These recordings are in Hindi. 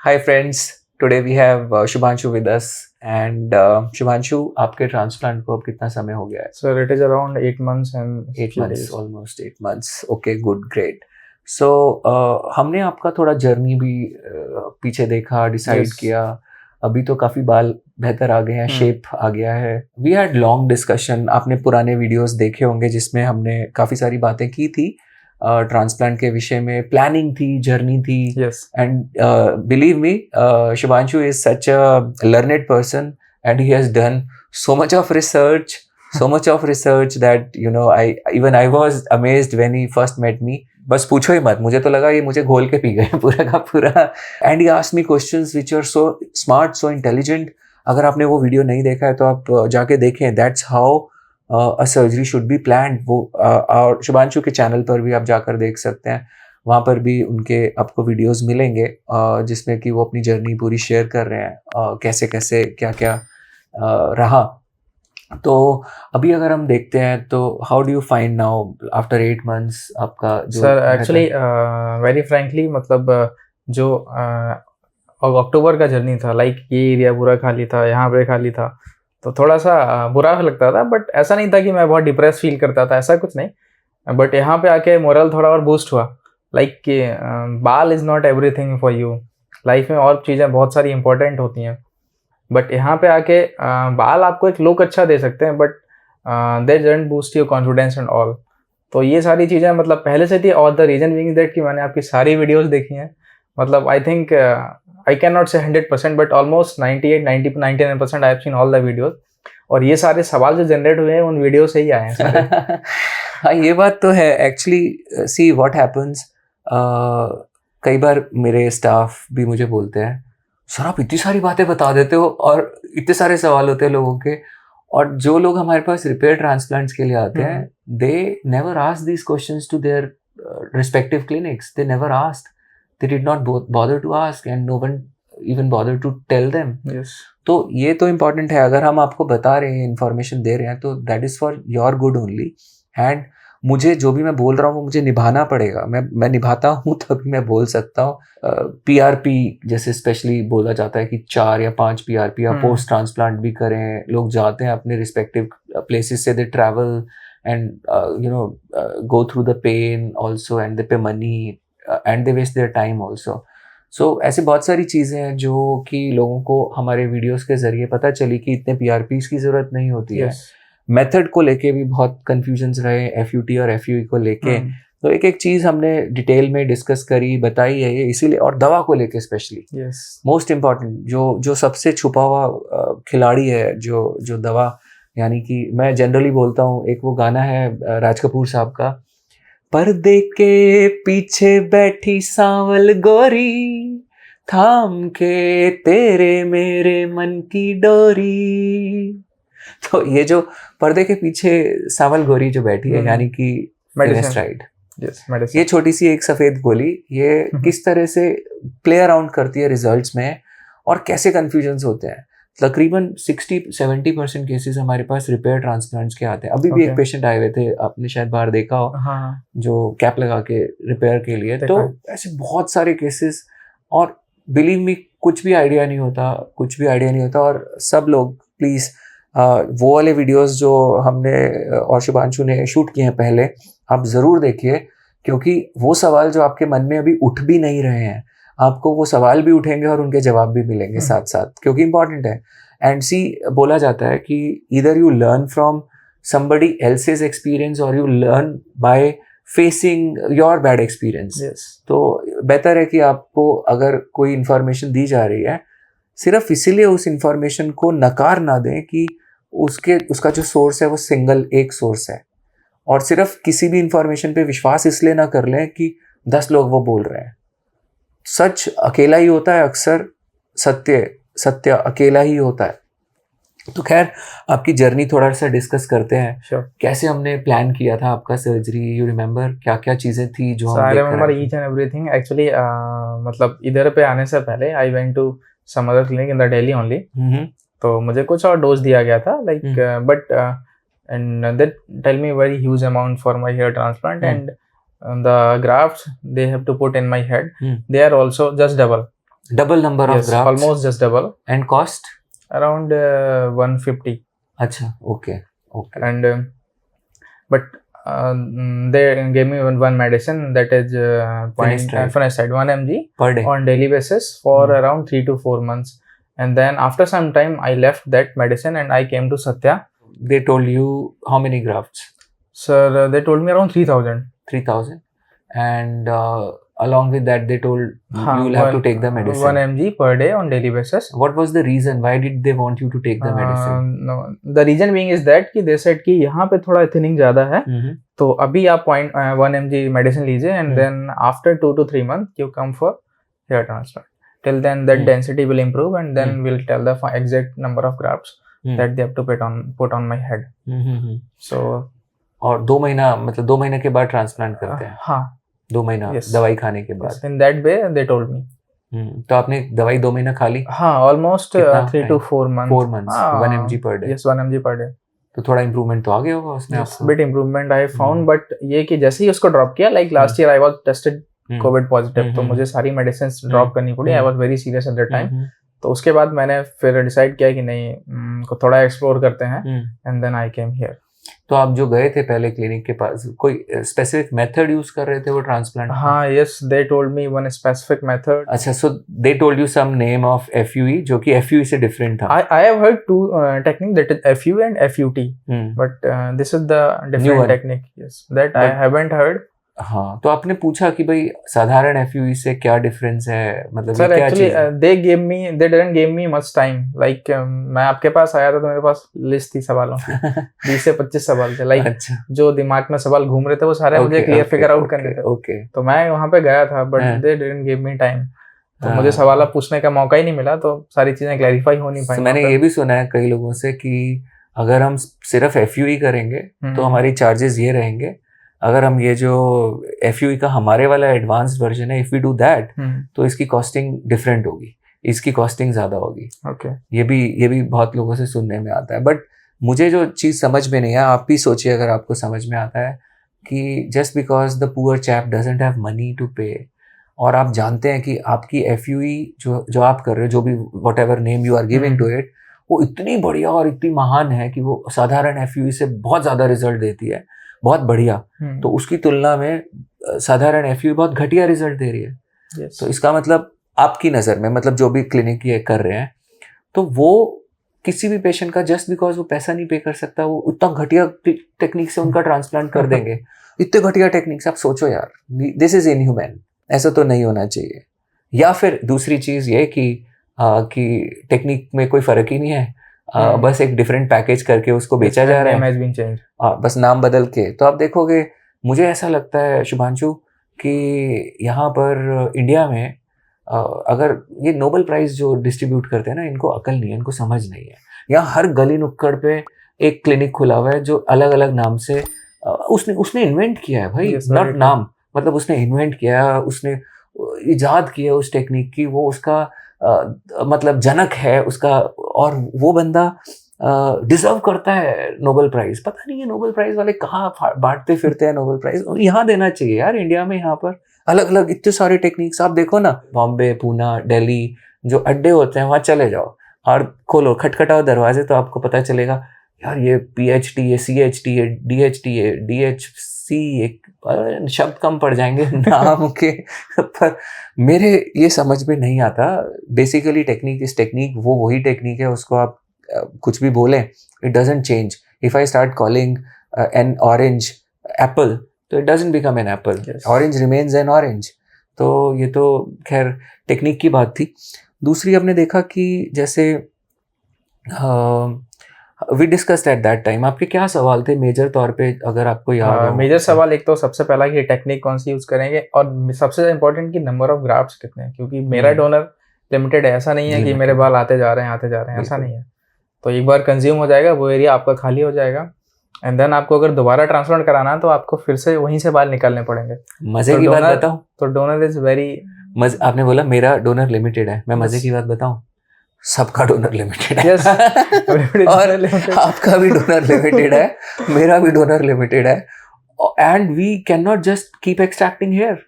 Hi friends, today we have Shubhanshu with us and Shubhanshu, आपके ट्रांसप्लांट को अब कितना समय हो गया है? Sir, it is around 8 months and 8 few months, days. almost 8 months. Okay, good, great. So हमने आपका थोड़ा जर्नी भी पीछे देखा, डिसाइड Yes. किया. अभी तो काफ़ी बाल बेहतर आ गए हैं, शेप आ गया है. We had long discussion. आपने पुराने वीडियोस देखे होंगे जिसमें हमने काफ़ी सारी बातें की थी ट्रांसप्लांट के विषय में. प्लानिंग थी, जर्नी थी. Yes. And believe me, Shubhanshu is such a learned person and he has done so much of research that I was amazed when he first met me. बस पूछो ही मत, मुझे तो लगा ये मुझे घोल के पी गए पूरा का पूरा. And he asked me questions which are so smart, so intelligent. अगर आपने वो वीडियो नहीं देखा है तो आप जाके देखें. That's how a surgery should be planned. वो और शुभांशु के चैनल पर भी आप जाकर देख सकते हैं. वहाँ पर भी उनके आपको वीडियोस मिलेंगे जिसमें कि वो अपनी जर्नी पूरी शेयर कर रहे हैं, कैसे कैसे क्या क्या रहा. तो अभी अगर हम देखते हैं तो how do you find now after 8 months आपका जो Sir, actually, very frankly, मतलब जो अक्टूबर का जर्नी था, लाइक ये एरिया पूरा खाली था, यहाँ पे खाली था, तो थोड़ा सा बुरा लगता था. बट ऐसा नहीं था कि मैं बहुत डिप्रेस फील करता था, ऐसा कुछ नहीं. बट यहाँ पे आके मोरल थोड़ा और बूस्ट हुआ. लाइक कि बाल is not everything for you. Life में और चीज़ें बहुत सारी इंपॉर्टेंट होती हैं. बट यहाँ पे आके बाल आपको एक लुक अच्छा दे सकते हैं, but they don't boost your confidence and all. तो ये सारी चीज़ें मतलब पहले से थी. और द रीज़न बीइंग दैट कि मैंने आपकी सारी वीडियोस देखी हैं. मतलब I think I can not से 100% but almost 99% I have seen all the videos. और ये सारे सवाल जो जनरेट हुए हैं उन वीडियो से ही आए हैं सारे. हाँ, ये बात तो है. एक्चुअली सी व्हाट हैपेंस, कई बार मेरे स्टाफ भी मुझे बोलते हैं, सर आप इतनी सारी बातें बता देते हो और इतने सारे सवाल होते हैं लोगों के. और जो लोग हमारे पास रिपेयर ट्रांसप्लांट्स के लिए आते हैं, they never ask these questions to their respective clinics. They never asked. They did not bother to ask and no one even bothered to tell them. Yes. तो ये तो इम्पॉर्टेंट है. अगर हम आपको बता रहे हैं, इन्फॉर्मेशन दे रहे हैं, तो that is for your good only. And मुझे जो भी मैं बोल रहा हूँ वो मुझे निभाना पड़ेगा. मैं निभाता हूँ तभी मैं बोल सकता हूँ. PRP जैसे स्पेशली बोला जाता है कि 4 या 5 PRP या पोस्ट ट्रांसप्लांट भी करें. लोग जाते हैं अपने रिस्पेक्टिव प्लेसेस से, they travel and go through the pain also and they pay money and they waste their time also. So ऐसे बहुत सारी चीज़ें हैं जो कि लोगों को हमारे वीडियोस के ज़रिए पता चली कि इतने PRPs की ज़रूरत नहीं होती है. मेथड को लेके भी बहुत कन्फ्यूजन्स रहे, FUT और FUE को लेके. तो एक एक चीज़ हमने डिटेल में डिस्कस करी, बताई है ये इसीलिए. और दवा को लेके स्पेशली मोस्ट इम्पॉर्टेंट जो सबसे छुपा हुआ खिलाड़ी है, जो दवा, यानी कि मैं जनरली बोलता हूँ, एक वो गाना है राज कपूर साहब का, पर्दे के पीछे बैठी सांवल गोरी, थाम के तेरे मेरे मन की डोरी. तो ये जो पर्दे के पीछे सांवल गोरी जो बैठी है, यानी कि फिनेस्ट्राइड, ये छोटी सी एक सफ़ेद गोली, ये किस तरह से प्ले अराउंड करती है रिजल्ट्स में और कैसे कन्फ्यूजन्स होते हैं. तकरीबन 60-70% केसेस हमारे पास रिपेयर ट्रांसप्लांट्स के आते हैं. अभी भी एक पेशेंट आए हुए थे, आपने शायद बाहर देखा हो, जो कैप लगा के रिपेयर के लिए. तो ऐसे बहुत सारे केसेस. और बिलीव मी, कुछ भी आइडिया नहीं होता. और सब लोग प्लीज़ वो वाले वीडियोस जो हमने और शुभांशु ने शूट किए हैं पहले, आप ज़रूर देखिए, क्योंकि वो सवाल जो आपके मन में अभी उठ भी नहीं रहे हैं, आपको वो सवाल भी उठेंगे और उनके जवाब भी मिलेंगे साथ साथ, क्योंकि इंपॉर्टेंट है. एंड सी, बोला जाता है कि either you learn from somebody else's experience और you learn by facing your bad experience. तो बेहतर है कि आपको अगर कोई इन्फॉर्मेशन दी जा रही है, सिर्फ इसीलिए उस इन्फॉर्मेशन को नकार ना दें कि उसका जो सोर्स है वो सिंगल एक सोर्स है. और सिर्फ किसी भी इन्फॉर्मेशन पे विश्वास इसलिए ना कर लें कि 10 लोग वो बोल रहे हैं. सच अकेला ही होता है अक्सर. सत्य अकेला ही होता है. तो खैर, आपकी जर्नी थोड़ा सा डिस्कस करते हैं. कैसे हमने प्लान किया था आपका सर्जरी? यू रिमेम्बर क्या क्या चीज़ें थी जो हम I remember each and everything. Actually मतलब इधर पे आने से पहले I went to some other clinic in the Delhi only. तो मुझे कुछ और डोज दिया गया था, like but and they tell me very huge amount for my hair transplant. And the grafts they have to put in my head, they are also just double. Double number of Yes, grafts almost just double. and cost? Around 150. अच्छा, okay. And but they gave me one medicine that is Finasteride. finasteride 1 mg Per day. on daily basis for around 3 to 4 months. And then after some time I left that medicine and I came to Satya. They told you how many grafts? Sir, they told me around 3000. 3000. And along with that they told you will have to take the medicine. 1 mg per day on daily basis. What was the reason? Why did they want you to take the medicine? No, the reason being is that कि they said कि यहाँ पे थोड़ा thinning ज़्यादा है, तो अभी आप 1 mg medicine लीजिए and then after 2 to 3 months you come for hair transplant. Till then that density will improve and then we'll tell the exact number of grafts that they have to put on my head. So और 2 महीना मतलब 2 महीने के बाद ट्रांसप्लांट करते हैं? हाँ, 2 महीना Yes. दवाई खाने के बाद? in that way they told me. तो आपने दवाई 2 महीना खा ली? हाँ, almost कितना 3 to 4 months. 4 months, 1 mg per day? Yes, 1 mg per day. तो थोड़ा इम्प्रूवमेंट तो आ गया होगा उसमें Yes, आपको? bit improvement I found, but ये कि जैसे ही उसको ड्रॉप किया, like last year I was tested COVID positive, तो मुझे सारी medicines ड्रॉप करनी पड़ी. I was very serious at that time. तो उसके बाद मैंने फिर डिसाइड किया कि नहीं, को थोड़ा एक्सप्लोर करते हैं, and then I came here. तो आप जो गए थे पहले क्लिनिक के पास, कोई स्पेसिफिक मेथड यूज कर रहे थे वो ट्रांसप्लांट? हाँ, yes, they told me one specific method. अच्छा, so they told you some name of FUE जो कि FUE से डिफरेंट था? I have heard two technique, that is FUE and FUT, but this is the different technique. Yes, that I haven't heard. हाँ, तो आपने पूछा कि भाई साधारण FUE से क्या डिफरेंस है, मतलब Sir, क्या actually, चीज़ है? they didn't give me much time. Like मैं आपके पास आया था तो मेरे पास लिस्ट थी सवालों की, 20 से 25 सवाल थे. Like अच्छा, जो दिमाग में सवाल घूम रहे थे वो सारे मुझे क्लियर फिगर आउट करने थे. ओके. तो मैं वहाँ पे गया था, but they didn't give me time. तो मुझे सवाल पूछने का मौका ही नहीं मिला, तो सारी चीजें क्लैरिफाई हो नहीं पाई. मैंने ये भी सुना है कई लोगों से कि अगर हम सिर्फ FUE करेंगे तो हमारी चार्जेस ये रहेंगे. अगर हम ये जो FUE का हमारे वाला एडवांस्ड वर्जन है, इफ वी डू दैट, तो इसकी कॉस्टिंग डिफरेंट होगी, इसकी कॉस्टिंग ज़्यादा होगी. ओके, ये भी बहुत लोगों से सुनने में आता है. बट मुझे जो चीज़ समझ में नहीं है, आप भी सोचिए अगर आपको समझ में आता है कि just because the poor chap doesn't have money to pay, और आप जानते हैं कि आपकी FUE जो आप कर रहे हो, जो भी whatever name you are giving to it, वो इतनी बढ़िया और इतनी महान है कि वो साधारण FUE से बहुत ज़्यादा रिजल्ट देती है, बहुत बढ़िया. तो उसकी तुलना में साधारण FUE बहुत घटिया रिजल्ट दे रही है. तो इसका मतलब आपकी नज़र में, मतलब जो भी क्लिनिक ये कर रहे हैं, तो वो किसी भी पेशेंट का जस्ट बिकॉज वो पैसा नहीं पे कर सकता, वो उतना घटिया टेक्निक से उनका ट्रांसप्लांट कर देंगे. इतने घटिया टेक्निक से आप सोचो यार, दिस इज इनह्यूमन. ऐसा तो नहीं होना चाहिए. या फिर दूसरी चीज़ ये कि टेक्निक में कोई फ़र्क ही नहीं है, बस एक डिफरेंट पैकेज करके उसको बेचा जा रहा है, बस नाम बदल के. तो आप देखोगे, मुझे ऐसा लगता है शुभांशु कि यहाँ पर इंडिया में अगर ये नोबेल प्राइज़ जो डिस्ट्रीब्यूट करते हैं ना, इनको अकल नहीं है, इनको समझ नहीं है. यहाँ हर गली नुक्कड़ पे एक क्लिनिक खुला हुआ है जो अलग अलग नाम से उसने इन्वेंट किया है भाई, नॉट नाम, मतलब उसने इन्वेंट किया, उसने इजाद किया उस टेक्निक की, वो उसका मतलब जनक है उसका, और वो बंदा डिजर्व करता है नोबेल प्राइज़. पता नहीं है नोबेल प्राइज़ वाले कहाँ बांटते फिरते हैं नोबेल प्राइज़. यहाँ देना चाहिए यार इंडिया में. यहाँ पर अलग अलग इतने सारे टेक्निक्स आप देखो ना, बॉम्बे, पूना, दिल्ली जो अड्डे होते हैं वहाँ चले जाओ और खोलो, खटखटाओ दरवाजे, तो आपको पता चलेगा यार ये PhD है, CHT है, DHT है, DHC, एक शब्द कम पड़ जाएंगे नाम के. पर मेरे ये समझ में नहीं आता. बेसिकली टेक्निक इस टेक्निक, वो वही टेक्निक है, उसको आप कुछ भी बोलें, it doesn't change. If I start calling an orange apple, तो it doesn't become an apple. Orange remains an orange. तो ये तो खैर टेक्निक की बात थी. दूसरी हमने देखा कि जैसे we discussed at that time. आपके क्या सवाल थे मेजर तौर पे, अगर आपको याद हो? मेजर सवाल एक तो सबसे पहला कि टेक्निक कौन सी यूज करेंगे, और सबसे इम्पोर्टेंट कि नंबर ऑफ ग्राफ्ट्स कितने हैं, क्योंकि मेरा डोनर लिमिटेड है. ऐसा नहीं है कि मेरे बाल आते जा रहे हैं, ऐसा नहीं है. तो एक बार कंज्यूम हो जाएगा वो एरिया आपका खाली हो जाएगा, एंड देन आपको अगर दोबारा ट्रांसप्लांट कराना है तो आपको फिर से वहीं से बाल निकालने पड़ेंगे. मजे की बात बताऊं तो डोनर इज वेरी, आपने बोला मेरा डोनर लिमिटेड है, मैं मजे की बात बताऊं, सबका डोनर लिमिटेड है. yes. और आपका भी डोनर लिमिटेड है, मेरा भी डोनर लिमिटेड है, and we can not just keep extracting hair.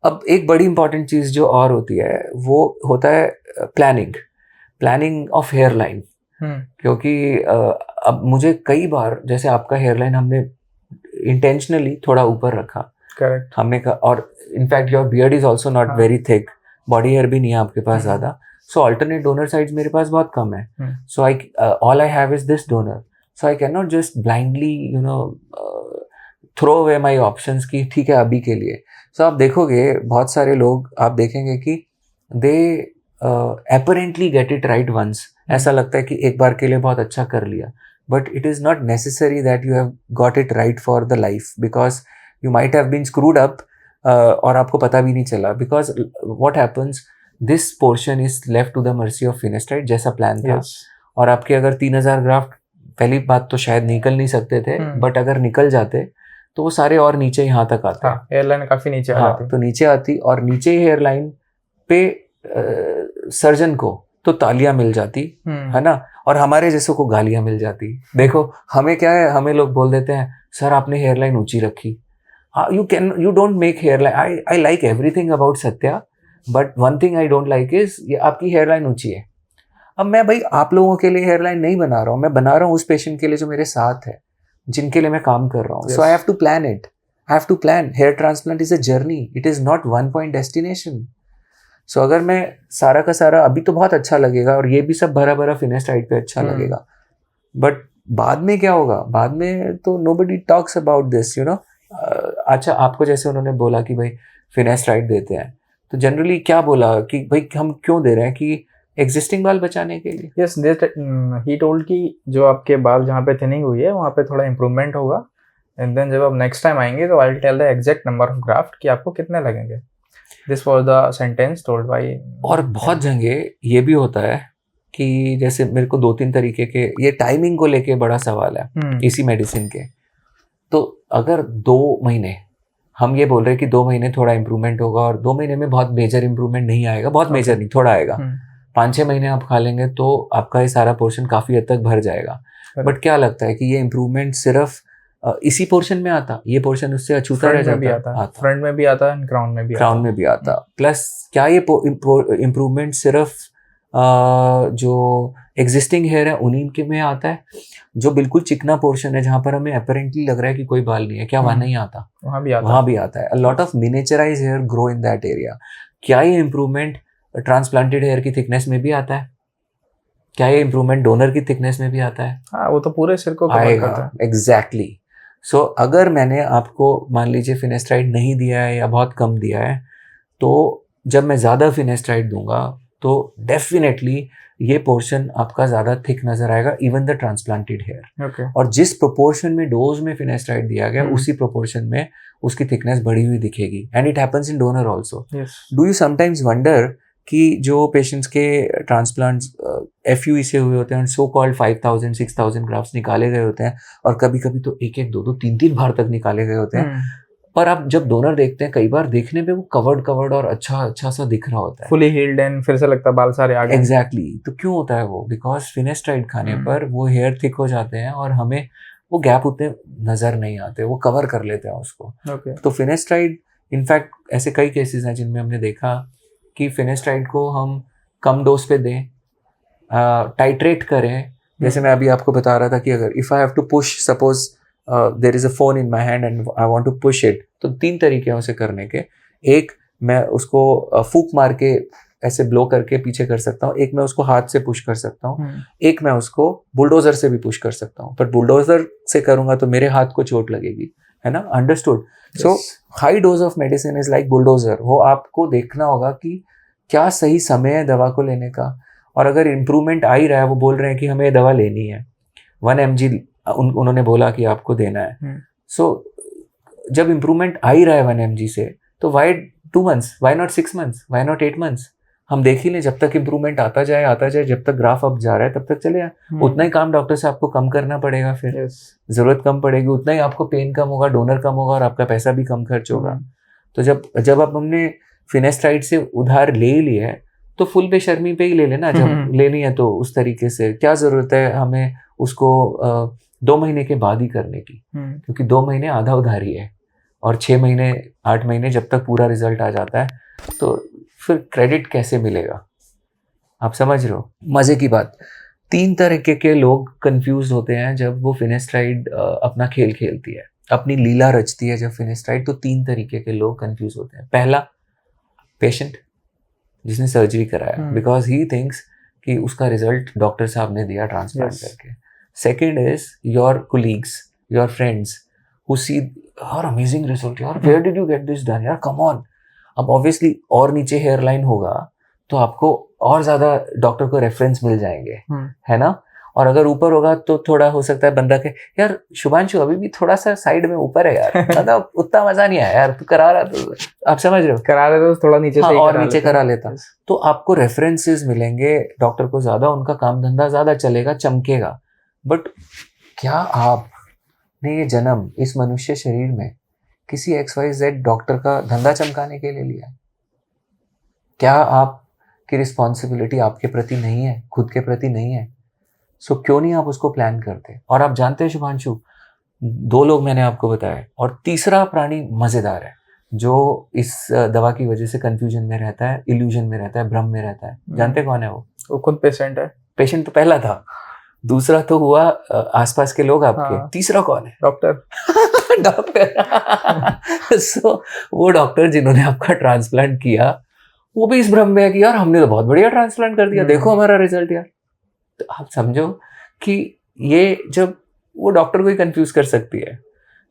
अब एक बड़ी इंपॉर्टेंट चीज़ जो और होती है वो होता है प्लानिंग ऑफ हेयर लाइन। क्योंकि अब मुझे कई बार, जैसे आपका हेयर लाइन हमने इंटेंशनली थोड़ा ऊपर रखा, करेक्ट, हमने कहा, और in fact your beard is also not very thick, body hair भी नहीं है आपके पास ज़्यादा, सो अल्टरनेट डोनर साइड्स मेरे पास बहुत कम है, so all I have is this donor, so I can not just blindly throw away my options की ठीक है अभी के लिए। सो आप देखोगे बहुत सारे लोग, आप देखेंगे कि दे apparently get it right once, ऐसा लगता है कि एक बार के लिए बहुत अच्छा कर लिया, but it is not necessary that you have got it right for the life, because you might have been screwed up और आपको पता भी नहीं चला, because what happens, this portion is left to the mercy of finasteride जैसा प्लान था। और आपके अगर 3000 ग्राफ्ट, पहली बात तो शायद निकल नहीं सकते थे, बट अगर निकल जाते तो वो सारे और नीचे यहाँ तक आते, हेयरलाइन काफी नीचे आ जाती, तो नीचे आती, और नीचे हेयरलाइन पे सर्जन को तो तालियां मिल जाती है ना, और हमारे जैसों को गालियां मिल जाती। देखो हमें क्या है, हमें लोग बोल देते हैं सर आपने हेयरलाइन ऊंची रखी, you don't make hairline, I like everything about Satya, but one thing I don't like is ये आपकी हेयरलाइन ऊंची है। अब मैं भाई आप लोगों के लिए हेयरलाइन नहीं बना रहा हूँ, मैं बना रहा हूँ उस पेशेंट के लिए जो मेरे साथ है, जिनके लिए मैं काम कर रहा हूँ, so I have to plan it, I have to plan. Hair transplant is a journey, it is not one point destination. So अगर मैं सारा का सारा, अभी तो बहुत अच्छा लगेगा और ये भी सब भरा भरा फिनेस्टाइड पे अच्छा लगेगा, बट बाद में क्या होगा, बाद में तो nobody talks about this, you know. अच्छा आपको जैसे उन्होंने बोला कि भाई फिनेस्टाइड देते हैं, तो जनरली क्या बोला कि भाई हम क्यों दे रहे हैं, कि एग्जिस्टिंग बाल बचाने के लिए। यस, ही टोल्ड कि जो आपके बाल जहाँ पे थिनिंग हुई है वहाँ पे थोड़ा इंप्रूवमेंट होगा, एंड देन जब आप नेक्स्ट टाइम आएंगे तो I will tell the exact number of graft कि आपको कितने लगेंगे। This was the sentence told by. और बहुत जगह ये भी होता है कि जैसे मेरे को 2-3 तरीके के, ये टाइमिंग को लेके बड़ा सवाल है इसी मेडिसिन के। तो अगर 2 महीने हम ये बोल रहे हैं कि 2 महीने थोड़ा इंप्रूवमेंट होगा, और 2 महीने में बहुत मेजर इंप्रूवमेंट नहीं आएगा, बहुत मेजर नहीं, थोड़ा आएगा, 5-6 महीने आप खा लेंगे तो आपका ये सारा पोर्शन काफी हद तक भर जाएगा। बट क्या लगता है कि ये इंप्रूवमेंट सिर्फ इसी पोर्शन में आता, ये पोर्शन उससे अछूता रह जाता, फ्रंट में भी आता है, क्राउन में भी आता। प्लस क्या ये इंप्रूवमेंट सिर्फ जो एग्जिस्टिंग हेयर है उन्हीं के में आता है, जो बिल्कुल चिकना पोर्शन है जहां पर हमें अपेरेंटली लग रहा है कि कोई बाल नहीं है, क्या वहां नहीं आता? वहां भी आता है। A lot of miniaturized hair grow in that area. क्या ये इंप्रूवमेंट ट्रांसप्लांटेड हेयर की थिकनेस में भी आता है? क्या ये इंप्रूवमेंट डोनर की थिकनेस में भी आता है? हाँ, वो तो पूरे सिर को कवर करता है। एग्जैक्टली। सो अगर मैंने आपको मान लीजिए फिनेस्टाइड नहीं दिया है या बहुत कम दिया है, तो जब मैं ज़्यादा फिनेस्टाइड दूंगा तो डेफिनेटली ये पोर्शन आपका ज़्यादा थिक नजर आएगा, इवन द ट्रांसप्लांटेड हेयर। और जिस प्रोपोर्शन में डोज में फिनेस्टाइड दिया गया उसी प्रोपोर्शन में उसकी थिकनेस बढ़ी हुई दिखेगी, and it happens in donor also. Do you sometimes wonder कि जो पेशेंट्स के ट्रांसप्लांट्स FUE से हुए होते हैं, सो कॉल्ड 5000-6000 ग्राफ्ट्स निकाले गए होते हैं, और कभी कभी तो 1-1, 2-2, 3-3 बार तक निकाले गए होते हैं, पर आप जब डोनर देखते हैं कई बार देखने पे वो कवर्ड और अच्छा सा दिख रहा होता है, फुली हील्ड, एंड फिर से लगता है बाल सारे आ गए। एग्जैक्टली। तो क्यों होता है वो? बिकॉज फिनेस्टाइड खाने पर वो हेयर थिक हो जाते हैं और हमें वो गैप उतने नजर नहीं आते, वो कवर कर लेते हैं उसको। तो फिनेस्टाइड, इनफैक्ट ऐसे कई केसेस हैं जिनमें हमने देखा कि फिनेस्टाइड को हम कम डोज पे दें, टाइट्रेट करें। जैसे मैं अभी आपको बता रहा था कि अगर if I have to push, suppose there is a phone in my hand and I want to push it, तो 3 तरीके हैं उसे करने के। एक, मैं उसको फूक मार के ऐसे ब्लो करके पीछे कर सकता हूँ, एक मैं उसको हाथ से पुश कर सकता हूँ, एक मैं उसको बुलडोजर से भी पुश कर सकता हूँ, पर बुलडोजर से करूंगा तो मेरे हाथ को चोट लगेगी, है ना? Understood? So high dose of medicine is like bulldozer. वो आपको देखना होगा कि क्या सही समय है दवा को लेने का, और अगर इम्प्रूवमेंट आ ही रहा है, वो बोल रहे हैं कि हमें ये दवा लेनी है, 1 mg उन्होंने बोला कि आपको देना है। सो जब इम्प्रूवमेंट आ ही रहा है 1 mg से, तो why 2 months, why not 6 months, why not 8 months? हम देख ही लें, जब तक इम्प्रूवमेंट आता जाए, जब तक ग्राफ अप जा रहा है तब तक चले जाए। उतना ही काम डॉक्टर से आपको कम करना पड़ेगा, फिर जरूरत कम पड़ेगी, उतना ही आपको पेन कम होगा, डोनर कम होगा, और आपका पैसा भी कम खर्च होगा। तो जब आप हमने फिनेस्टाइड से उधार ले ही लिया है, तो फुल बेशर्मी पे ही ले लेना। जब लेनी है तो उस तरीके से, क्या जरूरत है हमें उसको 2 महीने के बाद ही करने की, क्योंकि 2 महीने आधा उधारी है, और 6 महीने 8 महीने जब तक पूरा रिजल्ट आ जाता है तो फिर क्रेडिट कैसे मिलेगा? आप समझ रहे हो? मज़े की बात, 3 तरीके के लोग कंफ्यूज होते हैं जब वो फिनेस्ट्राइड अपना खेल खेलती है, अपनी लीला रचती है जब फिनेस्ट्राइड, तो 3 तरीके के लोग कंफ्यूज होते हैं। पहला, पेशेंट जिसने सर्जरी कराया, बिकॉज ही थिंक्स कि उसका रिजल्ट डॉक्टर साहब ने दिया ट्रांसप्लांट करके। Second is your colleagues, your friends who see यार अमेजिंग रिजल्ट, यार where did you get this done, यार कम ऑन। अब ऑब्वियसली और नीचे हेयर लाइन होगा तो आपको और ज़्यादा डॉक्टर को रेफरेंस मिल जाएंगे, है ना? और अगर ऊपर होगा तो थोड़ा हो सकता है बंदा के यार शुभांशु अभी भी थोड़ा सा साइड में ऊपर है यार, मतलब उतना मजा नहीं आया यार, तू करा रहा तो आप समझ रहे हो, करा रहे तो थोड़ा नीचे से और नीचे करा लेता। तो आपको रेफरेंसेस मिलेंगे, डॉक्टर को ज्यादा उनका काम धंधा ज्यादा चलेगा, चमकेगा। बट क्या आपने ये जन्म इस मनुष्य शरीर में किसी XYZ डॉक्टर का धंधा चमकाने के लिए लिया? क्या आपकी रिस्पॉन्सिबिलिटी आपके प्रति नहीं है, खुद के प्रति नहीं है? सो क्यों नहीं आप उसको प्लान करते? और आप जानते हैं शुभांशु, 2 लोग मैंने आपको बताया, और तीसरा प्राणी मजेदार है जो इस दवा की वजह से कंफ्यूजन में रहता है, इल्यूजन में रहता है, भ्रम में रहता है। जानते कौन है वो? खुद पेशेंट है। पेशेंट तो पहला था, दूसरा तो हुआ आसपास के लोग आपके। हाँ। तीसरा कौन है? डॉक्टर। डॉक्टर। सो वो डॉक्टर जिन्होंने आपका ट्रांसप्लांट किया वो भी इस भ्रम में है कि यार हमने तो बहुत बढ़िया ट्रांसप्लांट कर दिया, देखो हमारा रिजल्ट यार। तो आप समझो कि ये जब वो डॉक्टर को ही कंफ्यूज कर सकती है।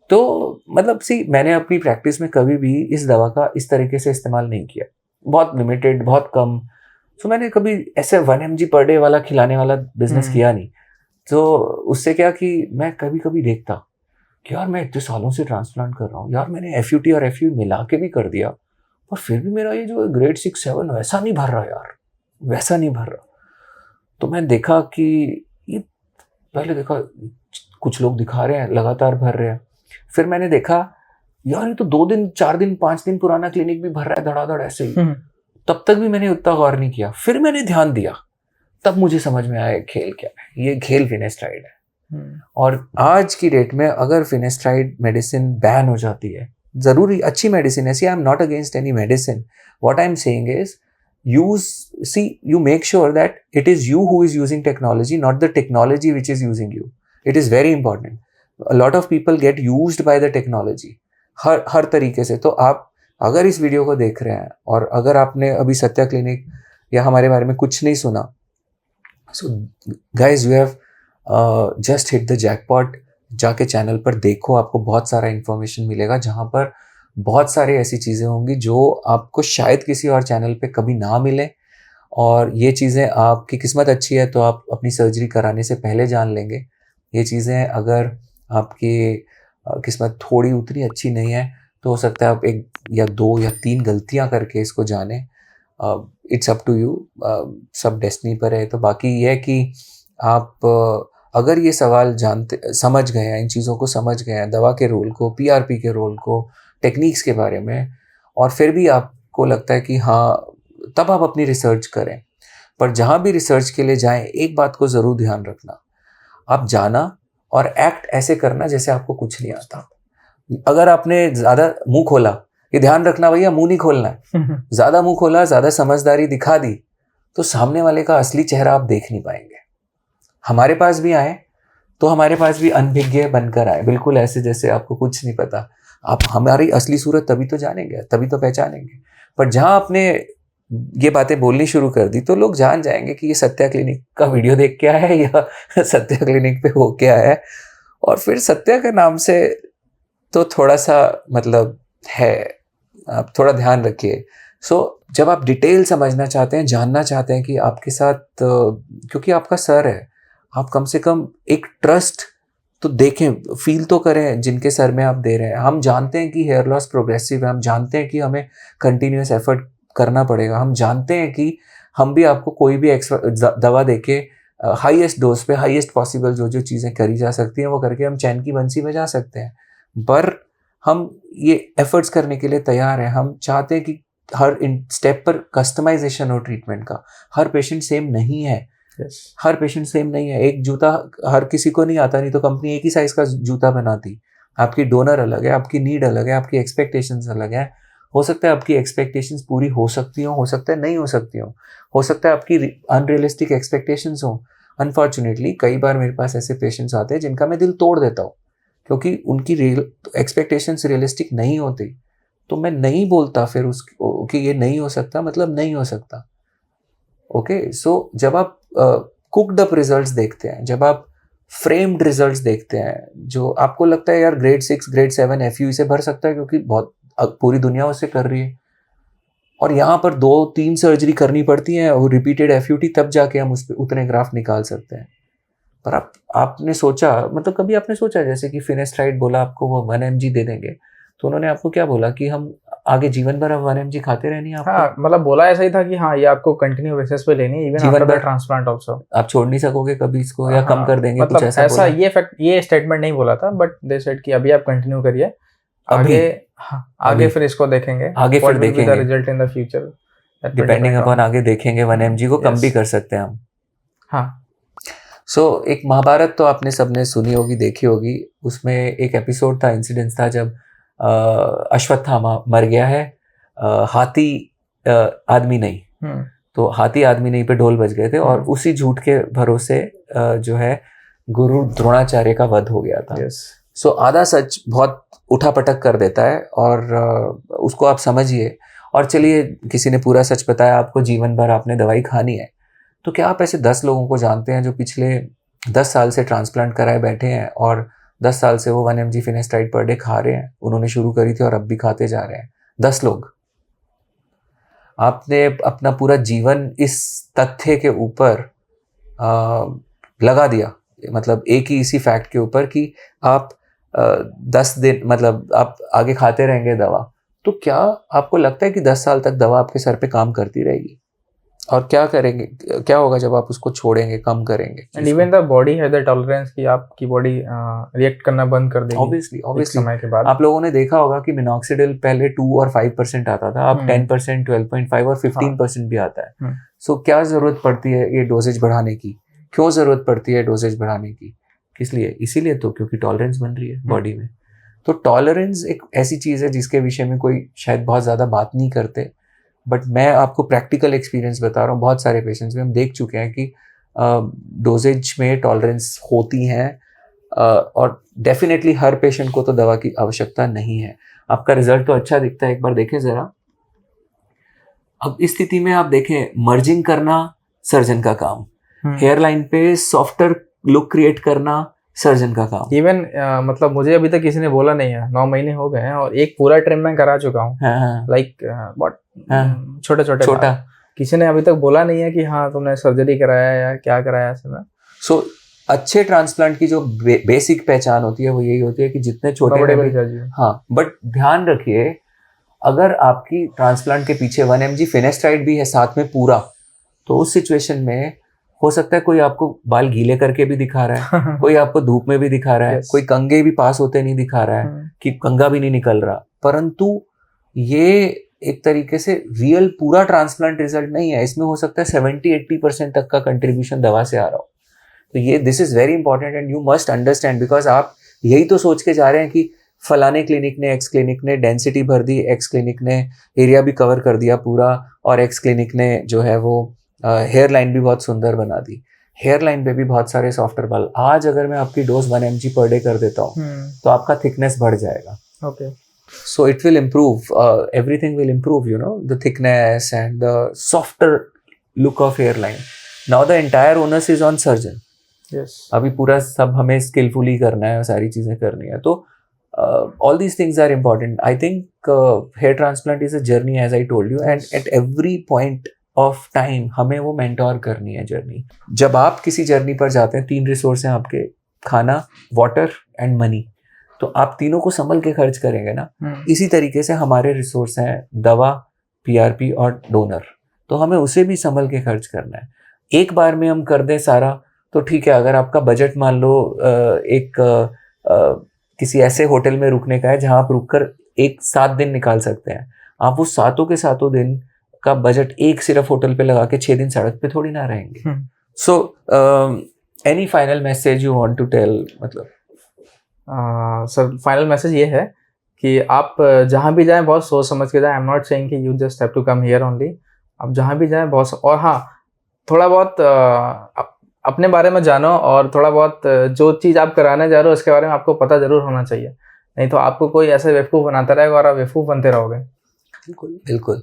तो मतलब मैंने अपनी प्रैक्टिस में कभी भी इस दवा का इस तरीके से इस्तेमाल नहीं किया, बहुत लिमिटेड, बहुत कम। तो मैंने कभी ऐसे 1 mg पर डे वाला खिलाने वाला बिजनेस किया नहीं। तो उससे क्या कि मैं कभी कभी देखता कि यार मैं इतने सालों से ट्रांसप्लांट कर रहा हूँ यार, मैंने FUT और FU मिला के भी कर दिया, और फिर भी मेरा ये जो ग्रेड 6-7 वैसा नहीं भर रहा यार, वैसा नहीं भर रहा। तो मैंने देखा कि ये, पहले देखा कुछ लोग दिखा रहे हैं लगातार भर रहे हैं, फिर मैंने देखा यार ये तो 2 दिन 4 दिन 5 दिन पुराना क्लिनिक भी भर रहा है धड़ाधड़ ऐसे ही। तब तक भी मैंने उतना गौर नहीं किया, फिर मैंने ध्यान दिया, तब मुझे समझ में आया खेल क्या है, ये खेल फिनेस्ट्राइड है। और आज की डेट में अगर फिनेस्ट्राइड मेडिसिन बैन हो जाती है, जरूरी अच्छी मेडिसिन है, आई am not against any medicine, what I am saying is you make sure that it is you who is using technology, not the technology which is using you. It is very important. A lot of people get used by the technology हर तरीके से। तो आप अगर इस वीडियो को देख रहे हैं और अगर आपने अभी सत्या क्लिनिक या हमारे बारे में कुछ नहीं सुना, so guys you have just hit the jackpot। जाके चैनल पर देखो, आपको बहुत सारा इंफॉर्मेशन मिलेगा जहाँ पर बहुत सारी ऐसी चीज़ें होंगी जो आपको शायद किसी और चैनल पे कभी ना मिले। और ये चीज़ें, आपकी किस्मत अच्छी है तो आप अपनी सर्जरी कराने से पहले जान लेंगे। ये चीज़ें अगर आपकी किस्मत थोड़ी उतनी अच्छी नहीं है तो हो सकता है आप 1 या 2 या 3 गलतियां करके इसको जाने। इट्स अप टू यू, सब डेस्टिनी पर है। तो बाकी ये है कि आप अगर ये सवाल समझ गए हैं, इन चीज़ों को समझ गए हैं, दवा के रोल को, PRP के रोल को, टेक्निक्स के बारे में, और फिर भी आपको लगता है कि हाँ, तब आप अपनी रिसर्च करें। पर जहाँ भी रिसर्च के लिए जाएं, एक बात को ज़रूर ध्यान रखना, आप जाना और एक्ट ऐसे करना जैसे आपको कुछ नहीं आता। अगर आपने ज़्यादा मुंह खोला, ये ध्यान रखना भैया, मुंह नहीं खोलना है। ज़्यादा मुंह खोला, ज़्यादा समझदारी दिखा दी तो सामने वाले का असली चेहरा आप देख नहीं पाएंगे। हमारे पास भी आए तो हमारे पास भी अनभिज्ञ बनकर आए, बिल्कुल ऐसे जैसे आपको कुछ नहीं पता। आप हमारी असली सूरत तभी तो जानेंगे, तभी तो पहचानेंगे। पर जहाँ आपने ये बातें बोलनी शुरू कर दी तो लोग जान जाएंगे कि ये सत्या क्लिनिक का वीडियो देख के आया है या सत्या क्लिनिक पे हो के आया है। और फिर सत्या के नाम से तो थोड़ा सा मतलब है, आप थोड़ा ध्यान रखिए। जब आप डिटेल समझना चाहते हैं, जानना चाहते हैं कि आपके साथ, क्योंकि आपका सर है, आप कम से कम एक ट्रस्ट तो देखें, फील तो करें जिनके सर में आप दे रहे हैं। हम जानते हैं कि हेयर लॉस प्रोग्रेसिव है, हम जानते हैं कि हमें कंटिन्यूस एफर्ट करना पड़ेगा, हम जानते हैं कि हम भी आपको कोई भी दवा देके हाईएस्ट डोज पे हाईएस्ट पॉसिबल जो चीज़ें करी जा सकती हैं वो करके हम चैन की बंसी बजा सकते हैं। पर हम ये एफर्ट्स करने के लिए तैयार हैं। हम चाहते हैं कि हर स्टेप पर कस्टमाइजेशन हो ट्रीटमेंट का। हर पेशेंट सेम नहीं है, हर पेशेंट सेम नहीं है। एक जूता हर किसी को नहीं आता, नहीं तो कंपनी एक ही साइज का जूता बनाती, आपकी डोनर अलग है, आपकी नीड अलग है, आपकी एक्सपेक्टेशंस अलग है। हो सकता है आपकी एक्सपेक्टेशंस पूरी हो सकती हो सकता है नहीं हो सकती हो सकता है आपकी अनरियलिस्टिक एक्सपेक्टेशंस हो। अनफॉर्चुनेटली कई बार मेरे पास ऐसे पेशेंट्स आते हैं जिनका मैं दिल तोड़ देता हूँ, क्योंकि उनकी एक्सपेक्टेशंस रियलिस्टिक नहीं होती। तो मैं नहीं बोलता फिर कि ये नहीं हो सकता, मतलब नहीं हो सकता। ओके, सो जब आप कुक्ड अप रिजल्ट्स देखते हैं, जब आप फ्रेम्ड रिजल्ट्स देखते हैं, जो आपको लगता है यार ग्रेड 6 ग्रेड 7 FU इसे भर सकता है क्योंकि बहुत पूरी दुनिया उसे कर रही है, और यहाँ पर 2-3 सर्जरी करनी पड़ती है और रिपीटेड FUT, तब जाके हम उस पर उतने ग्राफ निकाल सकते हैं। पर आपने सोचा, मतलब कभी आपने सोचा जैसे कि फिनेस्ट्राइड बोला आपको वो 1 mg दे देंगे, तो उन्होंने आपको क्या बोला कि हम आगे जीवन भर अब 1 mg खाते रहनी है आपको? हाँ, मतलब बोला ऐसा ही था कि हाँ ये आपको कंटिन्यू बेसिस पे लेनी है इवन जीवन आफ्टर द भर? Transplant also. आप छोड़ नहीं सकोगे कभी इसको, या कम हाँ, कर देंगे, कुछ मतलब ऐसा ऐसा बोला? ये स्टेटमेंट नहीं बोला था, बट दे सेड कि अभी आप कंटिन्यू करिए, अभी? आगे हाँ, आगे अभी? फिर इसको देखेंगे, आगे फिर व्हाट विल बी द देखेंगे, result in the future, that will depending depend upon on. आगे देखेंगे 1 mg को कम भी यस, कर सकते हैं हम। हाँ, सो एक महाभारत तो आपने सबने सुनी होगी, देखी होगी। उसमें एक एपिसोड था, इंसिडेंस था जब अश्वत्थामा मर गया है, हाथी आदमी नहीं। तो हाथी आदमी नहीं पे ढोल बज गए थे, और उसी झूठ के भरोसे जो है गुरु द्रोणाचार्य का वध हो गया था। यस, सो आधा सच बहुत उठापटक कर देता है, और उसको आप समझिए। और चलिए, किसी ने पूरा सच बताया आपको, जीवन भर आपने दवाई खानी है। तो क्या आप ऐसे 10 लोगों को जानते हैं जो पिछले 10 साल से ट्रांसप्लांट कराए बैठे हैं, और 10 साल से वो 1 mg फिनेस्ट्राइड पर डे खा रहे हैं? उन्होंने शुरू करी थी और अब भी खाते जा रहे हैं 10 लोग। आपने अपना पूरा जीवन इस तथ्य के ऊपर लगा दिया, मतलब एक ही इसी फैक्ट के ऊपर कि आप 10 दिन, मतलब आप आगे खाते रहेंगे दवा। तो क्या आपको लगता है कि 10 साल तक दवा आपके सर पे काम करती रहेगी? और क्या करेंगे, क्या होगा जब आप उसको छोड़ेंगे, कम करेंगे? And even the body has the tolerance कि आपकी बॉडी रिएक्ट करना बंद कर देगी ऑब्वियसली एक समय के बाद। आप लोगों ने देखा होगा कि मिनॉक्सिडिल पहले 2 और 5% आता था, अब 10%, 12.5 और 15% भी आता है। सो क्या जरूरत पड़ती है ये डोजेज बढ़ाने की? क्यों जरूरत पड़ती है डोजेज बढ़ाने की? किस लिए? इसीलिए तो क्योंकि टॉलरेंस बन रही है बॉडी में। तो टॉलरेंस एक ऐसी चीज़ है जिसके विषय में कोई शायद बहुत ज़्यादा बात नहीं करते, बट मैं आपको प्रैक्टिकल एक्सपीरियंस बता रहा हूँ। बहुत सारे पेशेंट्स में हम देख चुके हैं कि डोजेज में टॉलरेंस होती हैं, और डेफिनेटली हर पेशेंट को तो दवा की आवश्यकता नहीं है। आपका रिजल्ट तो अच्छा दिखता है, एक बार देखें ज़रा। अब इस स्थिति में आप देखें, मर्जिंग करना सर्जन का काम, हेयर लाइन पे सॉफ्टर लुक क्रिएट करना सर्जन का काम। इवन मतलब मुझे अभी तक किसी ने बोला नहीं है, 9 महीने हो गए हैं और एक पूरा ट्रिम मैं करा चुका हूँ। लाइक बहुत छोटा किसी ने अभी तक बोला नहीं है कि हाँ तुमने सर्जरी कराया या क्या कराया ऐसे में। सो अच्छे ट्रांसप्लांट की जो बेसिक पहचान होती है वो यही होती है कि जितने छोटे बड़े। हाँ, बट ध्यान रखिए, अगर आपकी ट्रांसप्लांट के पीछे 1 mg फिनेस्ट्राइड भी है साथ में पूरा, तो उस सिचुएशन में हो सकता है कोई आपको बाल गीले करके भी दिखा रहा है, कोई आपको धूप में भी दिखा रहा है, कोई कंघे भी पास होते नहीं दिखा रहा है कि कंघा भी नहीं निकल रहा, परंतु ये एक तरीके से रियल पूरा ट्रांसप्लांट रिजल्ट नहीं है। इसमें हो सकता है 70-80% तक का कंट्रीब्यूशन दवा से आ रहा हो। तो ये this is very important and you must understand, because आप यही तो सोच के जा रहे हैं कि फलाने क्लिनिक ने, एक्स क्लिनिक ने डेंसिटी भर दी, एक्स क्लिनिक ने एरिया भी कवर कर दिया पूरा, और एक्स क्लिनिक ने जो है वो हेयर लाइन भी बहुत सुंदर बना दी। हेयर लाइन पे भी बहुत सारे सॉफ्टर बाल। आज अगर मैं आपकी डोज 1 mg पर डे कर देता हूँ तो आपका थिकनेस बढ़ जाएगा। Okay, so it will improve, everything will improve, you know, the thickness and the softer look of hairline. Now the entire onus is on surgeon. yes, अभी पूरा सब हमें skillfully करना है, सारी चीजें करनी है। तो all these things are important. I think hair transplant is a journey, as I told you, and at every point of time हमें वो mentor करनी है जर्नी। जब आप किसी जर्नी पर जाते हैं, 3 रिसोर्स हैं आपके, खाना, वाटर एंड मनी। तो आप तीनों को संभल के खर्च करेंगे ना। इसी तरीके से हमारे रिसोर्स हैं दवा, PRP और डोनर, तो हमें उसे भी संभल के खर्च करना है। एक बार में हम कर दें सारा तो ठीक है। अगर आपका बजट मान लो किसी ऐसे होटल में रुकने का है जहां आप रुककर 7 दिन निकाल सकते हैं, आप उस 7 के 7 दिन का बजट एक सिर्फ होटल पे लगा के 6 दिन सड़क पे थोड़ी ना रहेंगे। So any final message you want to tell? मतलब सर फाइनल मैसेज ये है कि आप जहाँ भी जाएँ बहुत सोच समझ के जाएँ। आई एम नॉट सेइंग कि you just have to come here only. आप जहाँ भी जाएँ बहुत और हाँ, थोड़ा बहुत अपने बारे में जानो और थोड़ा बहुत जो चीज़ आप कराने जा रहे हो उसके बारे में आपको पता ज़रूर होना चाहिए। नहीं तो आपको कोई ऐसे बेवकूफ़ बनाता रहेगा और आप बेवकूफ़ बनते रहोगे। बिल्कुल, बिल्कुल।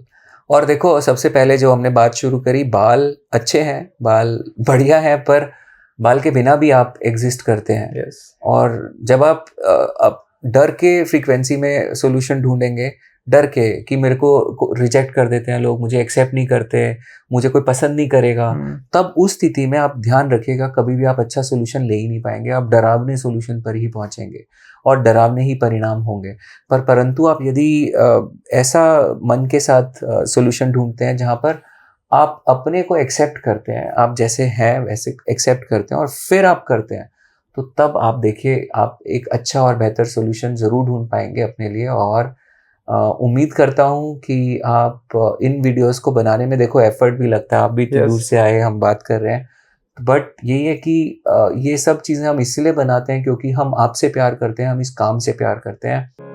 और देखो सबसे पहले जो हमने बात शुरू करी, बाल अच्छे हैं, बाल बढ़िया हैं, पर बाल के बिना भी आप एग्ज़िस्ट करते हैं। यस। और जब आप डर के फ्रीक्वेंसी में सॉल्यूशन ढूँढेंगे, डर के कि मेरे को रिजेक्ट कर देते हैं लोग, मुझे एक्सेप्ट नहीं करते, मुझे कोई पसंद नहीं करेगा, तब उस स्थिति में आप ध्यान रखिएगा कभी भी आप अच्छा सॉल्यूशन ले ही नहीं पाएँगे, आप डरावने सॉल्यूशन पर ही पहुँचेंगे और डरावने ही परिणाम होंगे। परंतु आप यदि ऐसा मन के साथ सॉल्यूशन ढूँढते हैं जहाँ पर आप अपने को एक्सेप्ट करते हैं, आप जैसे हैं वैसे एक्सेप्ट करते हैं और फिर आप करते हैं, तो तब आप देखिए आप एक अच्छा और बेहतर सॉल्यूशन ज़रूर ढूँढ पाएँगे अपने लिए। और उम्मीद करता हूँ कि आप इन वीडियोज़ को बनाने में देखो एफ़र्ट भी लगता है, आप भी इतनी दूर यस। से आए, हम बात कर रहे हैं। बट यही है कि ये सब चीज़ें हम इसलिए बनाते हैं क्योंकि हम आपसे प्यार करते हैं, हम इस काम से प्यार करते हैं।